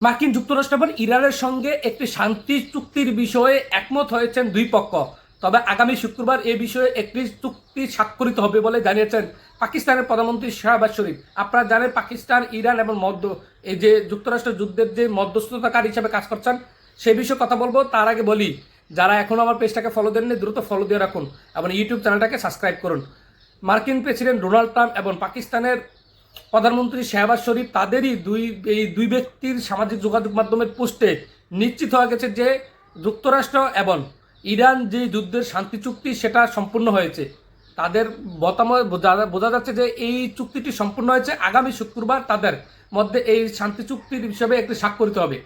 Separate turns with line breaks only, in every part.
মার্কিন যুক্তরাষ্ট্র এবং ইরানের সঙ্গে একটি শান্তি চুক্তির বিষয়ে একমত হয়েছেন দুই পক্ষ। তবে আগামী শুক্রবার এ বিষয়ে একটি চুক্তি স্বাক্ষরিত হবে বলে জানিয়েছেন পাকিস্তানের প্রধানমন্ত্রী শাহবাজ শরীফ। আপনারা জানেন পাকিস্তান, ইরান এবং এই যে যুক্তরাষ্ট্র যুদ্ধের যে মধ্যস্থতাকারী হিসেবে কাজ করছেন সে বিষয়ে কথা বলবো। তার আগে বলি, যারা এখনও আমার পেজটাকে ফলো দেননি দ্রুত ফলো দিয়ে রাখুন এবং ইউটিউব চ্যানেলটাকে সাবস্ক্রাইব করুন। মার্কিন প্রেসিডেন্ট ডোনাল্ড ট্রাম্প এবং পাকিস্তানের প্রধানমন্ত্রী শাহবাজ শরীফ তাদেরই দুই ব্যক্তির সামাজিক যোগাযোগ মাধ্যমের পোস্টে নিশ্চিত হয়ে গেছে যে যুক্তরাষ্ট্র এবং ইরান যে যুদ্ধের শান্তি চুক্তি সেটা সম্পূর্ণ হয়েছে। তাদের মতামত বোঝা যাচ্ছে যে এই চুক্তিটি সম্পূর্ণ হয়েছে। আগামী শুক্রবার তাদের মধ্যে এই শান্তি চুক্তির হিসেবে একটি স্বাক্ষরিত হবে।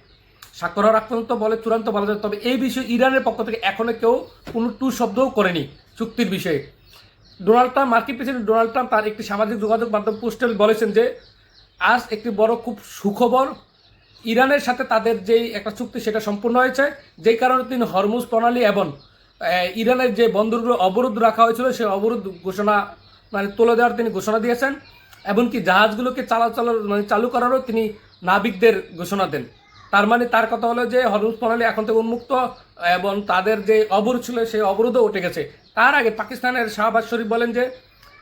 স্বাক্ষর হওয়ার আগ পর্যন্ত বলে চূড়ান্ত বলা যায়। তবে এই বিষয়ে ইরানের পক্ষ থেকে এখনো কেউ কোনো টু শব্দও করেনি চুক্তির বিষয়ে। মার্কিন প্রেসিডেন্ট ডোনাল্ড ট্রাম্প তার একটি সামাজিক যোগাযোগ মাধ্যম পোস্টে বলেছেন যে আজ একটি বড় খুব সুখবর, ইরানের সাথে তাদের যেই একটা চুক্তি সেটা সম্পূর্ণ হয়েছে, যেই কারণে তিনি হরমুজ প্রণালী এবং ইরানের যে বন্দরগুলো অবরোধ রাখা হয়েছিল সেই অবরোধ ঘোষণা তুলে দেওয়ার তিনি ঘোষণা দিয়েছেন। এমনকি জাহাজগুলোকে চালু করারও তিনি নাবিকদের ঘোষণা দেন। তার মানে তার কথা হলো যে হরমুজ প্রণালী এখন থেকে উন্মুক্ত এবং তাদের যে অবরোধ ছিল সেই অবরোধও উঠে গেছে। তার আগে পাকিস্তানের শাহবাজ শরীফ বলেন যে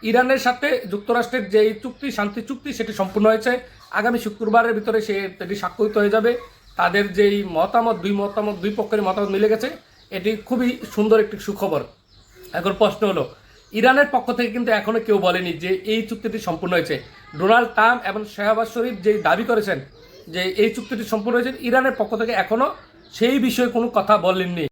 ইরানের সাথে যুক্তরাষ্ট্রের যে চুক্তি, শান্তি চুক্তি, সেটি সম্পূর্ণ হয়েছে। আগামী শুক্রবারের ভিতরে সেটি স্বাক্ষরিত হয়ে যাবে। তাদের যেই দুই পক্ষের মতামত মিলে গেছে। এটি খুবই সুন্দর একটি সুখবর। এখন প্রশ্ন হলো, ইরানের পক্ষ থেকে কিন্তু এখনো কেউ বলেনি যে এই চুক্তিটি সম্পূর্ণ হয়েছে। ডোনাল্ড ট্রাম্প এবং শাহবাজ শরীফ যে দাবি করেছেন যে এই চুক্তিটি সম্পূর্ণ হয়েছে, ইরানের পক্ষ থেকে এখনো সেই বিষয়ে কোনো কথা বলেননি।